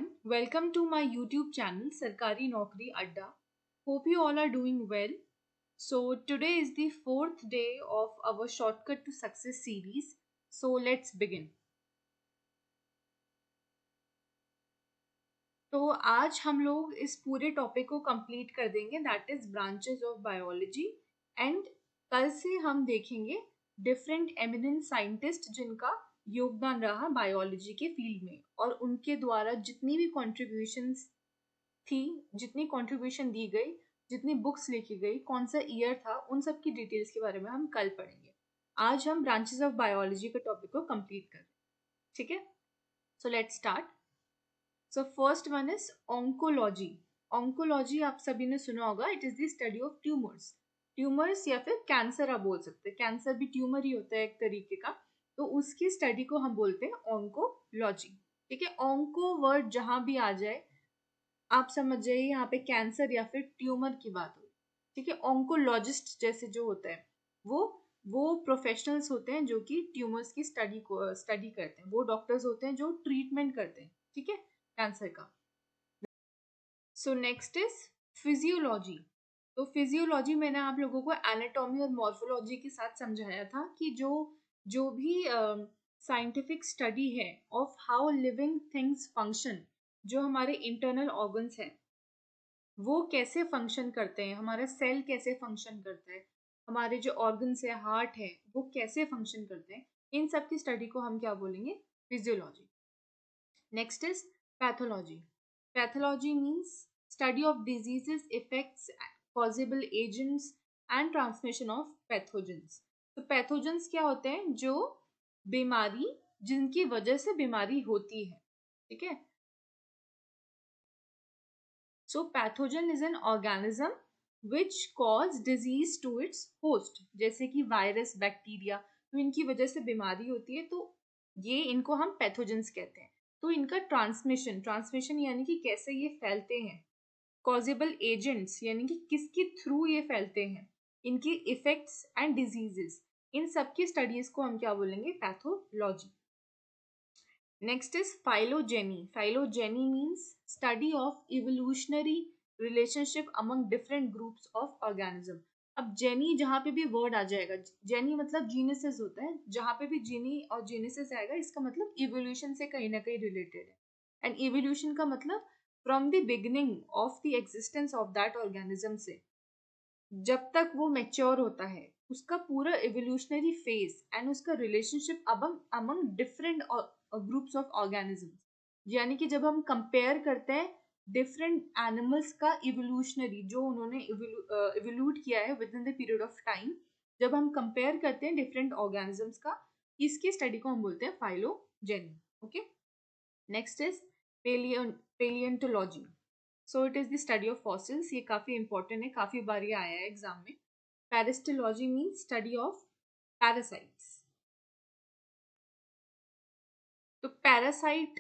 everyone. Welcome to my YouTube channel Sarkari Naukri Adda. Hope you all are doing well. So today is the fourth day of our Shortcut to Success series. So let's begin. तो आज हम लोग इस पूरे topic को complete कर देंगे, that is branches of biology. And कल से हम देखेंगे डिफरेंट एमिनेंट साइंटिस्ट जिनका योगदान रहा बायोलॉजी के फील्ड में और उनके द्वारा जितनी भी कॉन्ट्रीब्यूशंस थी, जितनी कॉन्ट्रीब्यूशन दी गई, जितनी बुक्स लिखी गई, कौन सा ईयर था, उन सब की डिटेल्स के बारे में हम कल पढ़ेंगे. आज हम ब्रांचेस ऑफ बायोलॉजी के टॉपिक को कंप्लीट कर रहे हैं. ठीक है, so let's start. So first one is oncology. Oncology आप सभी ने सुना होगा. It is the study of tumours. Tumours या फिर कैंसर आप बोल सकते हैं. कैंसर भी ट्यूमर ही होता है एक तरीके का. तो उसकी स्टडी को हम बोलते हैं ऑन्कोलॉजी. ठीक है, ऑन्को वर्ड जहां भी आ जाए आप समझ जाइए यहाँ पे कैंसर या फिर ट्यूमर की बात हो. ठीक है, ऑन्कोलॉजिस्ट जैसे जो होता है वो प्रोफेशनल्स होते हैं जो कि ट्यूमर्स की स्टडी करते हैं. वो डॉक्टर्स होते हैं जो ट्रीटमेंट करते हैं. ठीक है, कैंसर का. So next is physiology. तो फिजियोलॉजी मैंने आप लोगों को एनाटॉमी और मॉर्फोलॉजी के साथ समझाया था कि जो भी साइंटिफिक स्टडी है of how living things function, जो हमारे इंटरनल ऑर्गन्स हैं वो कैसे फंक्शन करते हैं, हमारा सेल कैसे फंक्शन करता है, हमारे जो ऑर्गन्स है, हार्ट है, वो कैसे फंक्शन करते हैं, इन सब की स्टडी को हम क्या बोलेंगे? Physiology. Next is pathology. Pathology means study of diseases, effects, possible agents and transmission of pathogens. तो पैथोजेंस क्या होते हैं? जो बीमारी, जिनकी वजह से बीमारी होती है. ठीक है, so pathogen is an organism which cause disease to its host. जैसे कि वायरस, बैक्टीरिया, तो इनकी वजह से बीमारी होती है, तो ये इनको हम पैथोजेंस कहते हैं. तो इनका ट्रांसमिशन यानी कि कैसे ये फैलते हैं, कॉजेबल एजेंट्स यानी कि किसके थ्रू ये फैलते हैं, इनकी इफेक्ट्स एंड डिजीजेस, इन सब की स्टडीज को हम क्या बोलेंगे? Pathology. Next is phylogeny. Phylogeny means study of evolutionary relationship among different groups of organism. अब जेनी जहाँ पे भी वर्ड आ जाएगा, जेनी मतलब जीनेसिस होता है, जहाँ पे भी जीनी और जीनेसिस आएगा इसका मतलब इवोल्यूशन से कहीं ना कहीं रिलेटेड है. एंड इवोल्यूशन का मतलब from the beginning of the existence of that organism से जब तक वो मैच्योर होता है उसका पूरा इवोल्यूशनरी फेज एंड उसका relationship among different groups of organisms. यानी कि जब हम कंपेयर करते हैं डिफरेंट एनिमल्स का इवोल्यूशनरी, जो उन्होंने इवोल्यूट किया है with in the period of time, जब हम कंपेयर करते हैं डिफरेंट ऑर्गेनिजम्स का, इसकी स्टडी को हम बोलते हैं phylogeny. Okay, next is palaeontology. So it is the study of fossils. ये काफी इंपॉर्टेंट है, काफी बार ये आया है एग्जाम में. पैरिस्टोलॉजी मीन्स स्टडी ऑफ पैरासाइट्स. तो पैरासाइट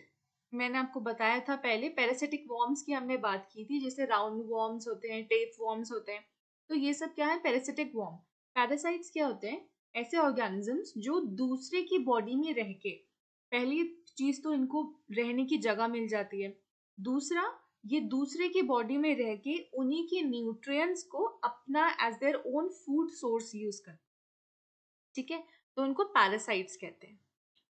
मैंने आपको बताया था पहले, पैरासिटिक वॉर्म्स की हमने बात की थी, जैसे राउंड वॉर्म्स होते हैं, टेप वॉर्म्स होते हैं. तो ये सब क्या है? Parasitic warm. पैरासाइट्स क्या होते हैं? ऐसे ऑर्गेनिजम्स जो दूसरे की बॉडी में रह के, पहली चीज तो इनको रहने की जगह मिल जाती है, दूसरा ये दूसरे की बॉडी में रह के उन्हीं के न्यूट्रिएंट्स को अपना as their own food source use करते हैं. ठीक है, तो उनको पैरासाइट्स कहते हैं.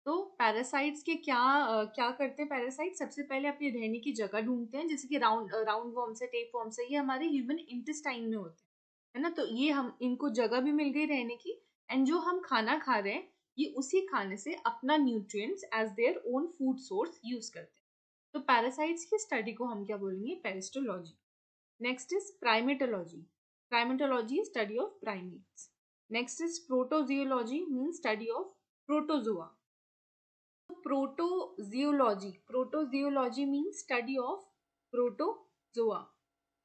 तो पैरासाइट्स के क्या करते हैं? पैरासाइट सबसे पहले अपनी रहने की जगह ढूंढते हैं, जैसे कि राउंड वॉर्म से, टेप वॉर्म से, ये हमारे ह्यूमन इंटेस्टाइन में होते हैं, है ना. तो ये हम इनको जगह भी मिल गई रहने की, एंड जो हम खाना खा रहे हैं ये उसी खाने से अपना nutrients as their own food source use करते हैं. तो पैरासाइट्स की स्टडी को हम क्या बोलेंगे? Peristology. Next is primatology. Primatology study of primates. Next is protozoology, means study of protozoa. Protozoology means study of protozoa.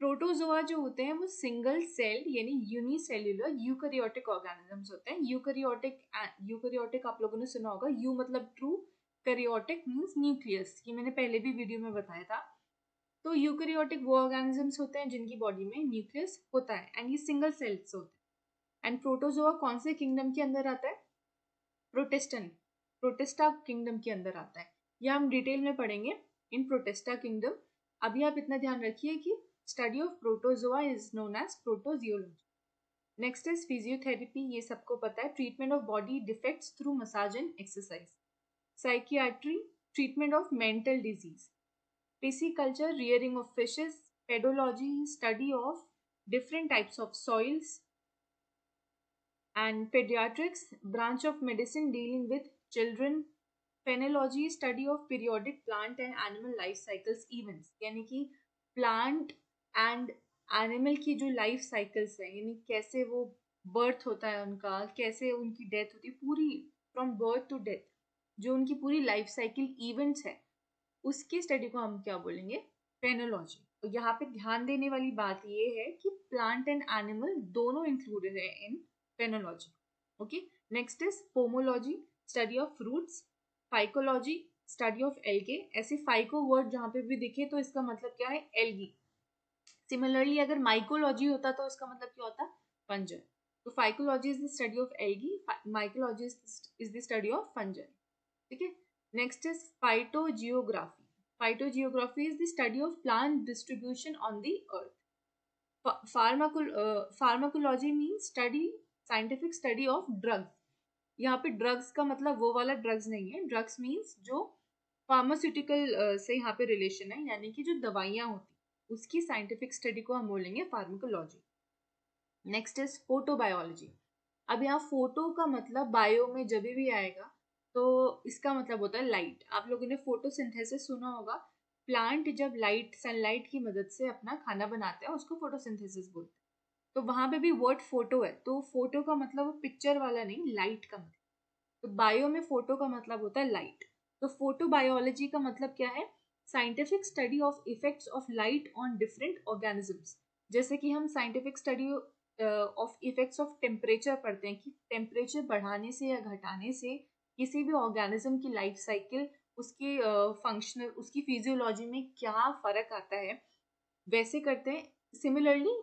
Protozoa जो होते हैं वो सिंगल सेल यानी यूनिसेल्युलर यूकैरियोटिक ऑर्गेनिजम्स होते हैं. यूकैरियोटिक आप लोगों ने सुना होगा. यू मतलब ट्रू, कैरियोटिक मीन्स न्यूक्लियस. ये मैंने पहले भी वीडियो में बताया था. तो यूकैरियोटिक वो ऑर्गेनिजम्स होते हैं जिनकी बॉडी में न्यूक्लियस होता है, एंड ये सिंगल सेल्स होते हैं. एंड प्रोटोजोआ कौन से किंगडम के अंदर आता है? प्रोटिस्टा किंगडम के अंदर आता है. यह हम डिटेल में पढ़ेंगे. In Protista kingdom. अभी आप इतना ध्यान रखिए कि study of protozoa is known as protozoology. Next is physiotherapy, ये सबको पता है, treatment of body defects through massage and exercise. Psychiatry, treatment of mental disease. Pisciculture, rearing of fishes. Pedology, study of different types of soils. And pediatrics, branch of medicine dealing with children. Phenology, study of periodic plant and animal life cycles events, यानी कि plant and animal की जो life cycles है, यानी कैसे वो birth होता है उनका, कैसे उनकी डेथ होती है, पूरी फ्रॉम बर्थ टू डेथ जो उनकी पूरी लाइफ साइकिल इवेंट्स है, उसकी स्टडी को हम क्या बोलेंगे, फेनोलॉजी। तो यहाँ पे ध्यान देने वाली बात ये है कि प्लांट एंड एनिमल दोनों इंक्लूडेड है in phenology. Okay, next is pomology, study of fruits. Phycology, study of algae. ऐसे फाइको वर्ड जहाँ पे भी दिखे तो इसका मतलब क्या है, एल्गी। सिमिलरली अगर माइकोलॉजी होता तो इसका मतलब क्या होता, फंजर। तो phycology is the study of algae, mycology is the study of fungi. ठीक है, next is phytogeography. Phytogeography is the study of plant distribution on the earth. Pharmacology means study, scientific study of drugs. यहाँ पे drugs का मतलब वो वाला drugs नहीं है, ड्रग्स मीन्स जो फार्मास्यूटिकल से यहाँ पे रिलेशन है, यानी कि जो दवाइयाँ होती उसकी साइंटिफिक स्टडी को हम बोलेंगे फार्माकोलॉजी। Next is photobiology. अब यहाँ फोटो का मतलब बायो में जब भी आएगा तो इसका मतलब होता है लाइट। आप लोगों ने फोटोसिंथेसिस सुना होगा, प्लांट जब लाइट, सनलाइट की मदद से अपना खाना बनाते हैं उसको फोटोसिंथेसिस बोलते हैं। तो वहां पे भी वर्ड फोटो है, तो फोटो का मतलब पिक्चर वाला नहीं, लाइट का मतलब। तो बायो में फोटो का मतलब होता है लाइट। तो फोटो बायोलॉजी का मतलब क्या है, scientific study of effects of light on different organisms. जैसे कि हम scientific study of effects of temperature पढ़ते हैं कि टेम्परेचर बढ़ाने से या घटाने से किसी भी ऑर्गेनिज्म की लाइफ साइकिल, उसकी फंक्शनल, उसकी फिजियोलॉजी में क्या फर्क आता है, वैसे करते हैं। Similarly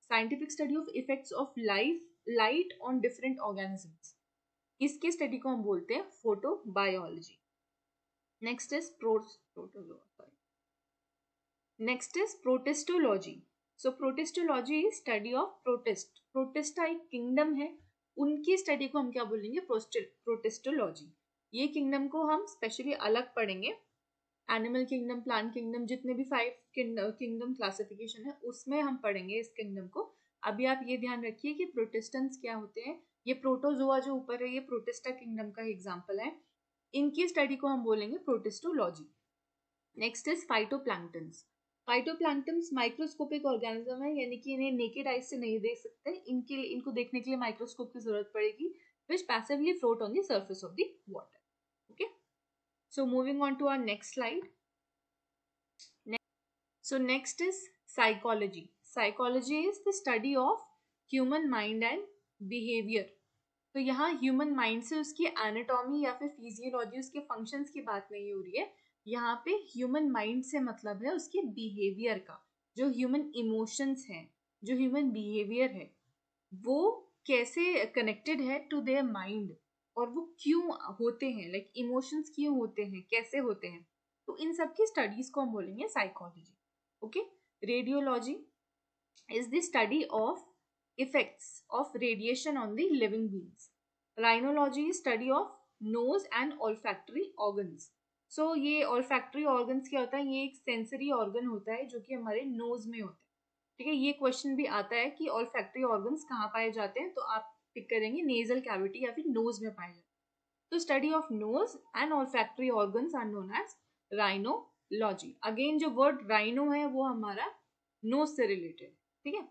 scientific study of effects of light on different organisms, इसकी स्टडी को हम बोलते हैं photo biology. Next is next is protistology. So protistology is study of protist. Protista एक किंगडम है, उनकी स्टडी को हम क्या बोलेंगे, प्रोटिस्टोलॉजी। ये किंगडम को हम स्पेशली अलग पढ़ेंगे। एनिमल किंगडम, प्लांट किंगडम, जितने भी 5 किंगडम क्लासिफिकेशन है उसमें हम पढ़ेंगे इस किंगडम को। अभी आप ये ध्यान रखिए कि प्रोटिस्टेंट्स क्या होते हैं। ये प्रोटोजोआ जो ऊपर है ये प्रोटिस्टा किंगडम का एग्जाम्पल है, इनकी स्टडी को हम बोलेंगे protistology. Next is phytoplanktons. Phytoplanktons microscopic organism है, यानी कि इन्हें नेकेड आइज से नहीं देख सकते, इनको देखने के लिए माइक्रोस्कोप की जरूरत पड़ेगी, which passively float on the surface of the water. Okay, so moving on to our next slide. So next is psychology. Psychology is the study of human mind and behavior. तो यहाँ human mind से उसकी anatomy या फिर physiology, उसके functions की बात नहीं हो रही है। यहाँ पे ह्यूमन माइंड से मतलब है उसके बिहेवियर का, जो ह्यूमन इमोशंस हैं, जो ह्यूमन बिहेवियर है, वो कैसे कनेक्टेड है टू देयर माइंड, और वो क्यों होते हैं, लाइक इमोशंस क्यों होते हैं, कैसे होते हैं। तो इन सब की स्टडीज को हम बोलेंगे psychology. Okay, radiology is the study of effects of radiation on the living beings. Rhinology is study of nose and olfactory organs. So ये olfactory organs क्या होता है, ये एक sensory organ होता है जो कि हमारे nose में होता है। ठीक है, ये क्वेश्चन भी आता है कि olfactory organs कहाँ पाए जाते हैं, तो आप टिक करेंगे nasal cavity या फिर nose में पाए जाते हैं। तो study of nose and olfactory organs are known as rhinology. Again जो word rhino है वो हमारा nose से related है। ठीक है,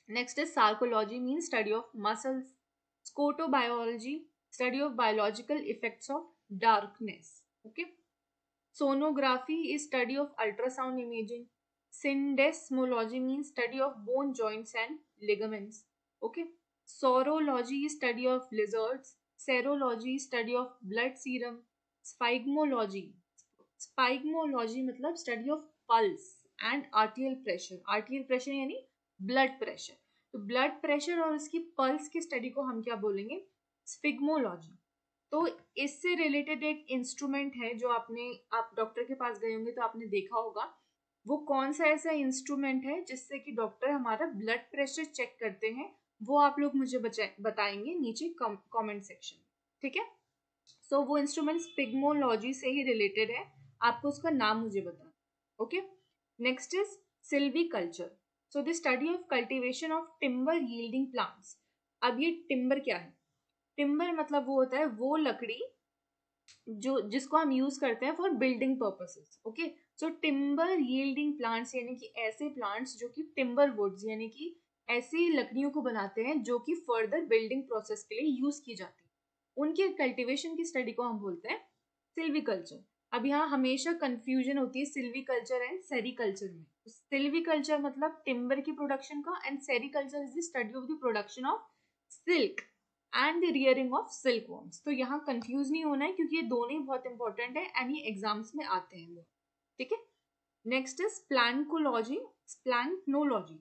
next is sarcology, means study of muscles. Scotobiology, study of biological effects of darkness. Okay, sonography is study of ultrasound imaging. Syndesmology means study of bone joints and ligaments. Okay, sorology is study of lizards. Serology is study of blood serum. Sphygmology मतलब study of pulse and arterial pressure. arterial pressure यानी blood pressure. तो blood pressure और उसकी pulse की study को हम क्या बोलेंगे, स्फिग्मोलॉजी। तो इससे रिलेटेड एक इंस्ट्रूमेंट है जो आप डॉक्टर के पास गए होंगे तो आपने देखा होगा। वो कौन सा ऐसा इंस्ट्रूमेंट है जिससे कि डॉक्टर हमारा ब्लड प्रेशर चेक करते हैं, वो आप लोग मुझे बताएंगे नीचे कमेंट सेक्शन में, ठीक है। सो वो इंस्ट्रूमेंट स्पिग्मोलॉजी से ही रिलेटेड है, आपको उसका नाम मुझे बताना, okay. Next is silviculture. So the study of cultivation of timber yielding plants. अब ये टिम्बर क्या है? टिम्बर मतलब वो होता है वो लकड़ी जो जिसको हम यूज करते हैं for building purposes, okay. So timber yielding plants यानी कि ऐसे प्लांट्स जो कि टिम्बर वुड्स यानी कि ऐसी लकड़ियों को बनाते हैं जो कि फर्दर बिल्डिंग प्रोसेस के लिए यूज की जाती है, उनके कल्टीवेशन की स्टडी को हम बोलते हैं सिल्वीकल्चर। अब यहाँ हमेशा कंफ्यूजन होती है सिल्वीकल्चर एंड सेरीकल्चर में। सिल्वीकल्चर मतलब टिम्बर की प्रोडक्शन का, and sericulture is the study of the production of silk and the rearing of silk worms. तो यहाँ कंफ्यूज नहीं होना है क्योंकि ये दोनों ही बहुत इंपॉर्टेंट है एंड ये एग्जाम्स में आते हैं वो, ठीक है। Next is planktology, planktology.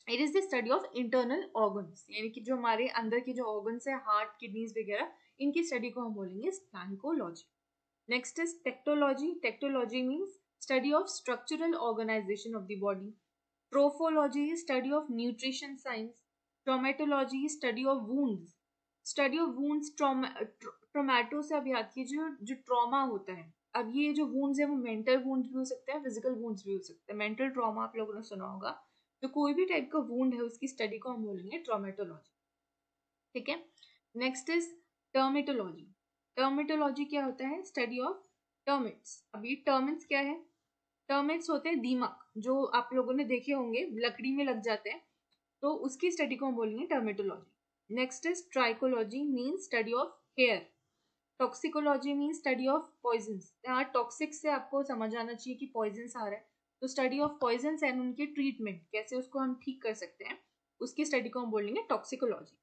It is the study of internal organs यानी कि जो हमारे अंदर के जो ऑर्गन्स है, हार्ट, किडनीज वगैरह, इनकी स्टडी को हम बोलेंगे planktology. Next is tectology. Tectology means study of structural organization of the body. Trophology study of nutrition science. Traumatology study of wounds. Study of wounds, traumato से अब याद कीजिए जो ट्रॉमा होता है। अब ये जो वुंड्स है वो मेंटल वुंड्स भी हो सकते हैं, फिजिकल वुंड्स भी हो सकते हैं। मेंटल ट्रॉमा आप लोगों ने सुना होगा, तो कोई भी टाइप का वुंड है उसकी स्टडी को हम बोलेंगे ट्रोमेटोलॉजी, ठीक है। Next is टर्मेटोलॉजी। टर्मेटोलॉजी क्या होता है? Study of termites. अब ये टर्मिट्स क्या है? टर्मिट्स होते हैं दीमक, जो आप लोगों ने देखे होंगे लकड़ी में लग जाते हैं, तो उसकी स्टडी को हम बोलेंगे traumatology. Next is trichology, mean study of hair. Toxicology mean study of poison. यहाँ टॉक्सिक से आपको समझ आना चाहिए कि पॉइजन आ रहा है, तो स्टडी ऑफ पॉइजन एंड उनके ट्रीटमेंट, कैसे उसको हम ठीक कर सकते हैं, उसकी स्टडी को हम बोलेंगे toxicology.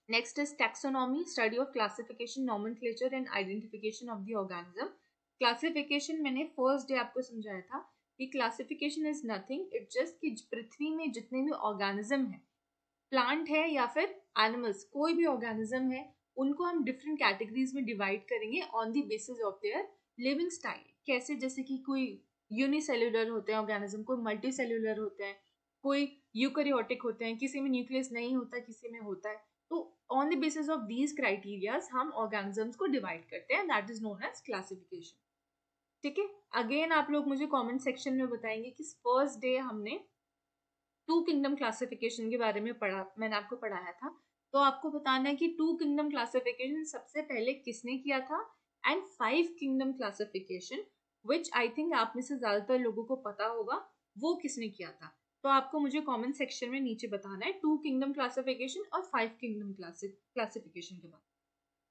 Next is taxonomy, study of classification, nomenclature and identification of the organism. Classification मैंने फर्स्ट डे आपको समझाया था कि classification is nothing, it just कि पृथ्वी में जितने भी ऑर्गेनिज्म है, प्लांट है या फिर एनिमल्स, कोई भी ऑर्गेनिज्म है, उनको हम डिफरेंट कैटेगरीज में डिवाइड करेंगे on the basis of their living style. कैसे? जैसे कि कोई यूनिसेल्युलर होते हैं ऑर्गेनिज्म, कोई मल्टी सेल्युलर होते हैं, कोई यूकैरियोटिक होते हैं, किसी में न्यूक्लियस नहीं होता, किसी में होता है। तो on the basis of these criterias हम ऑर्गेनिजम्स को डिवाइड करते हैं, that is known as classification, ठीक है। अगेन आप लोग मुझे कमेंट सेक्शन में बताएंगे कि फर्स्ट डे हमने टू किंगडम क्लासिफिकेशन के बारे में पढ़ा, मैंने आपको पढ़ाया था, तो आपको बताना है कि टू किंगडम क्लासिफिकेशन सबसे पहले किसने किया था, and 5 kingdom classification which I think आप में से ज्यादातर लोगों को पता होगा, वो किसने किया था। तो आपको मुझे कमेंट सेक्शन में नीचे बताना है 2 किंगडम क्लासिफिकेशन और 5 किंगडम क्लासिफिकेशन के बाद।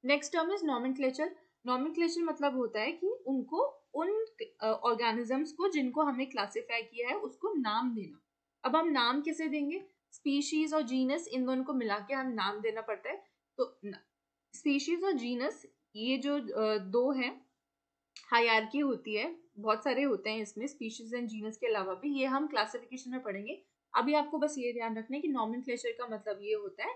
Next term is nomenclature. Nomenclature मतलब होता है कि उनको उन ऑर्गेनिजम्स को जिनको हमें क्लासिफाई किया है उसको नाम देना। अब हम नाम किसे देंगे? स्पीशीज और जीनस, इन दोनों को मिला के हम नाम देना पड़ता है। तो स्पीशीज और जीनस ये जो दो हैं, हायरार्की होती है, बहुत सारे होते हैं इसमें स्पीशीज एंड जीनस के अलावा भी, ये हम क्लासिफिकेशन में पढ़ेंगे। अभी आपको बस ये ध्यान रखना है कि नॉमेनक्लेचर का मतलब ये होता है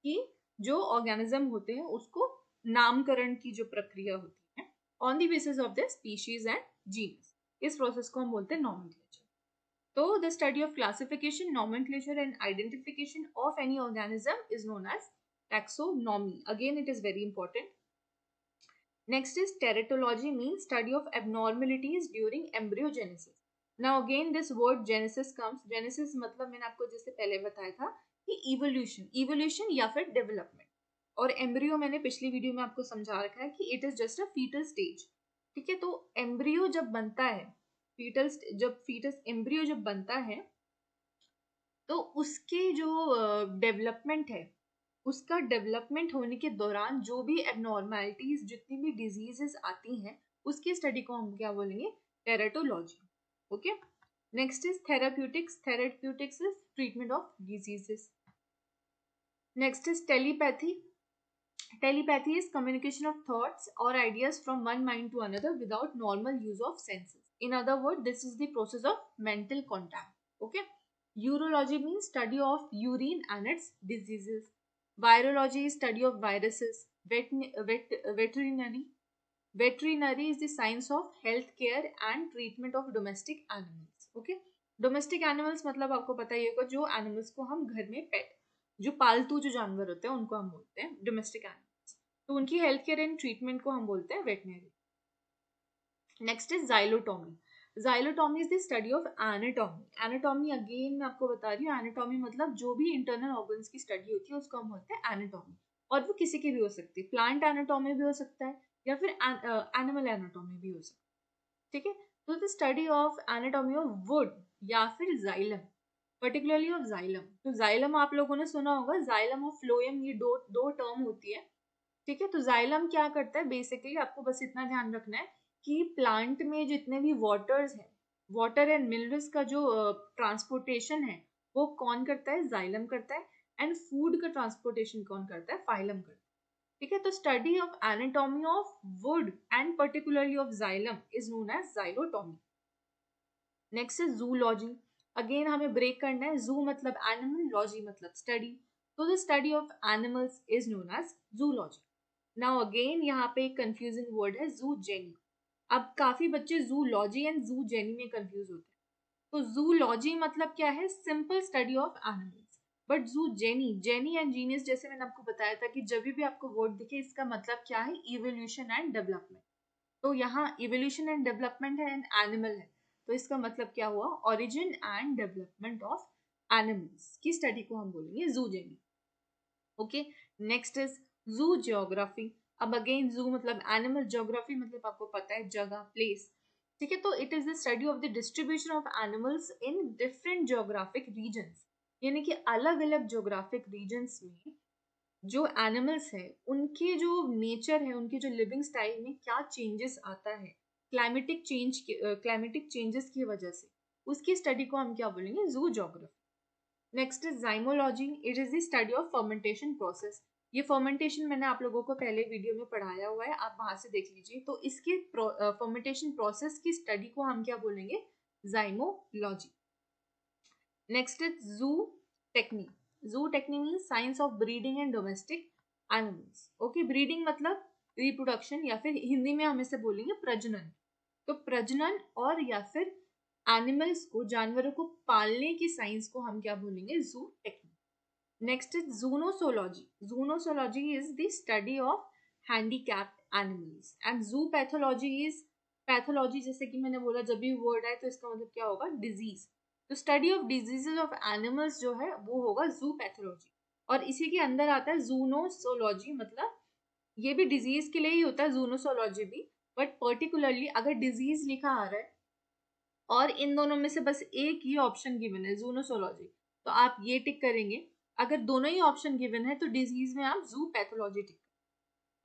कि जो ऑर्गेनिज्म होते हैं उसको नामकरण की जो प्रक्रिया होती है on the basis of the species and genus, इस प्रोसेस को हम बोलते हैं नॉमेनक्लेचर। तो the study of classification, nomenclature and identification of any organism is known as taxonomy. Again it is very important. Next is teratology, means study of abnormalities during embryogenesis. Now again this word genesis comes. Genesis मतलब मैंने आपको जैसे पहले बताया था कि evolution या फिर development, और एम्ब्रियो मैंने पिछली वीडियो में आपको समझा रखा है कि it is just a fetal stage, ठीक है। तो एम्ब्रियो जब बनता है, फीटस एम्ब्रियो जब बनता है, तो उसके जो डेवलपमेंट है, उसका डेवलपमेंट होने के दौरान जो भी एबनॉर्मैलिटीज, जितनी भी डिजीजेस आती हैं, उसकी स्टडी को हम क्या बोलेंगे? Teratology, okay. Next is therapeutics. Therapeutics is treatment of diseases. Next is telepathy. Telepathy is communication of thoughts or ideas from one mind to another without normal use of senses. In other words, this is the process of mental contact. Okay. Urology means study of urine and its diseases. Virology is study of viruses. Veterinary. Veterinary is the science of health care and treatment of domestic animals. Okay, domestic animals मतलब आपको पता ही होगा, जो animals को हम घर में पेट, जो पालतू जो जानवर होते हैं उनको हम बोलते हैं डोमेस्टिक एनिमल्स। तो उनकी हेल्थ केयर एंड ट्रीटमेंट को हम बोलते हैं veterinary. Next is xylotomy. Xylotomy is the study of anatomy. Anatomy again मैं आपको बता रही हूँ, एनाटॉमी मतलब जो भी इंटरनल ऑर्गन्स की स्टडी होती है उसको हम बोलते हैं एनाटॉमी, और वो किसी की भी हो सकती है, प्लांट एनाटॉमी भी हो सकता है या फिर एनिमल एनाटॉमी भी हो सकता है। ठीक है, तो the study of anatomy of would या फिर जाइलम, पर्टिकुलरली ऑफ जाइलम। तो जाइलम आप लोगों ने सुना होगा, जाइलम और फ्लोएम, ये दो दो टर्म होती है। ठीक है, तो जाइलम क्या करता है बेसिकली, आपको बस इतना ध्यान रखना है कि प्लांट में जितने भी वाटर्स हैं, वाटर एंड मिनरल्स का जो ट्रांसपोर्टेशन है वो कौन करता है, जाइलम करता है, एंड फूड का ट्रांसपोर्टेशन कौन करता है, फाइलम करता है। ठीक है, तो study of anatomy of wood and particularly of xylem is known as xylotomy. Next is zoology. Again हमें ब्रेक करना है, जू मतलब एनिमल, लॉजी मतलब स्टडी, तो the study of animals is known as zoology. Now again यहाँ पे एक confusing word है जूजेनी। अब काफी बच्चे जूलॉजी एंड जूजेनी में कंफ्यूज होते हैं। तो जूलॉजी मतलब क्या है, simple study of animals, but zoogeny, geny and genius जैसे मैंने आपको बताया था कि जब भी आपको वर्ड दिखे इसका मतलब क्या है, इवोल्यूशन एंड डेवलपमेंट। तो यहाँ इवोल्यूशन एंड डेवलपमेंट है एंड एनिमल है, तो इसका मतलब क्या हुआ, origin and development of animals की स्टडी को हम बोलेंगे जूजेनी। ओके, नेक्स्ट इज जू जियोग्राफी। अब अगेन जू मतलब एनिमल, जियोग्राफी मतलब आपको पता है जगह, प्लेस। ठीक है, तो it is the study of the distribution of animals in different geographic regions, यानी कि अलग अलग जियोग्राफिक रीजन्स में जो एनिमल्स है उनके जो नेचर है, उनके जो लिविंग स्टाइल में क्या चेंजेस आता है क्लाइमेटिक चेंजेस की वजह से, उसकी स्टडी को हम क्या बोलेंगे, zoo geography. Next is zymology. It is the study of fermentation process. ये फर्मेंटेशन मैंने आप लोगों को पहले वीडियो में पढ़ाया हुआ है, आप वहां से देख लीजिए। तो इसके फर्मेंटेशन प्रोसेस की स्टडी को हम क्या बोलेंगे, जाइमोलॉजी। Next is zoo techny. Zoo techny means science of breeding and domestic animals. Okay, breeding मतलब रिप्रोडक्शन, या फिर हिंदी में हम इसे बोलेंगे प्रजनन। तो प्रजनन और या फिर एनिमल्स को, जानवरों को पालने की साइंस को हम क्या बोलेंगे, zoo techny. Next is zoonosology. Zoonosology is the study of handicapped animals, and zoo pathology is, pathology जैसे कि मैंने बोला जब भी वर्ड आए तो इसका मतलब क्या होगा, डिजीज। तो study of diseases of animals जो है वो होगा जू पैथोलॉजी, और इसी के अंदर आता है जूनोसोलॉजी, मतलब ये भी डिजीज के लिए ही होता है जूनोसोलॉजी भी, बट पर्टिकुलरली अगर डिजीज लिखा आ रहा है और इन दोनों में से बस एक ही ऑप्शन गिवन है जूनोसोलॉजी, तो आप ये टिक करेंगे। अगर दोनों ही ऑप्शन गिवन है तो डिजीज में आप जू पैथोलॉजी टिक।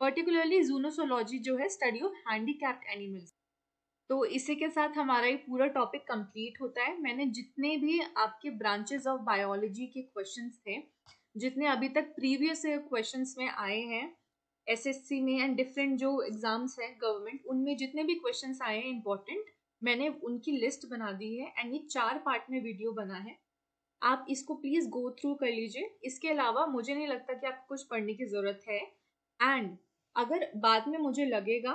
पर्टिकुलरली जूनोसोलॉजी जो है स्टडी ऑफ हैंडीकैप्ड एनिमल्स। तो इसी के साथ हमारा ये पूरा टॉपिक कंप्लीट होता है। मैंने जितने भी आपके ब्रांचेस ऑफ बायोलॉजी के क्वेश्चंस थे, जितने अभी तक प्रीवियस क्वेश्चंस में आए हैं एसएससी में एंड डिफरेंट जो एग्जाम्स हैं गवर्नमेंट, उनमें जितने भी क्वेश्चंस आए हैं इंपॉर्टेंट, मैंने उनकी लिस्ट बना दी है एंड ये 4 पार्ट में वीडियो बना है। आप इसको प्लीज गो थ्रू कर लीजिए। इसके अलावा मुझे नहीं लगता कि आपको कुछ पढ़ने की जरूरत है, एंड अगर बाद में मुझे लगेगा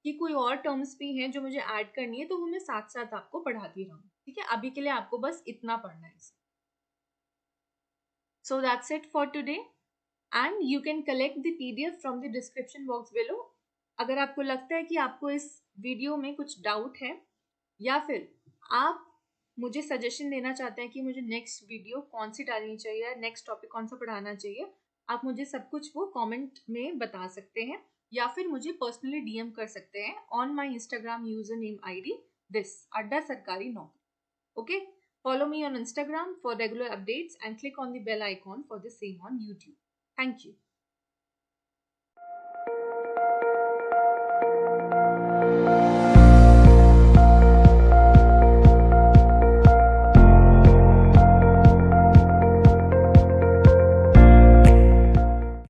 कि कोई और टर्म्स भी हैं जो मुझे ऐड करनी है तो वो मैं साथ साथ आपको पढ़ाती रहूँ। ठीक है, अभी के लिए आपको बस इतना पढ़ना है। So that's it for today, and you can collect the PDF from the description box below. अगर आपको लगता है कि आपको इस वीडियो में कुछ डाउट है, या फिर आप मुझे सजेशन देना चाहते हैं कि मुझे नेक्स्ट वीडियो कौन सी डालनी चाहिए, नेक्स्ट टॉपिक कौन सा पढ़ाना चाहिए, आप मुझे सब कुछ वो कमेंट में बता सकते हैं, या फिर मुझे पर्सनली डीएम कर सकते हैं on my Instagram user name ID this अड्डा सरकारी नौकरी। Okay, follow me on Instagram for regular updates and click on the bell icon for the same on YouTube. Thank you.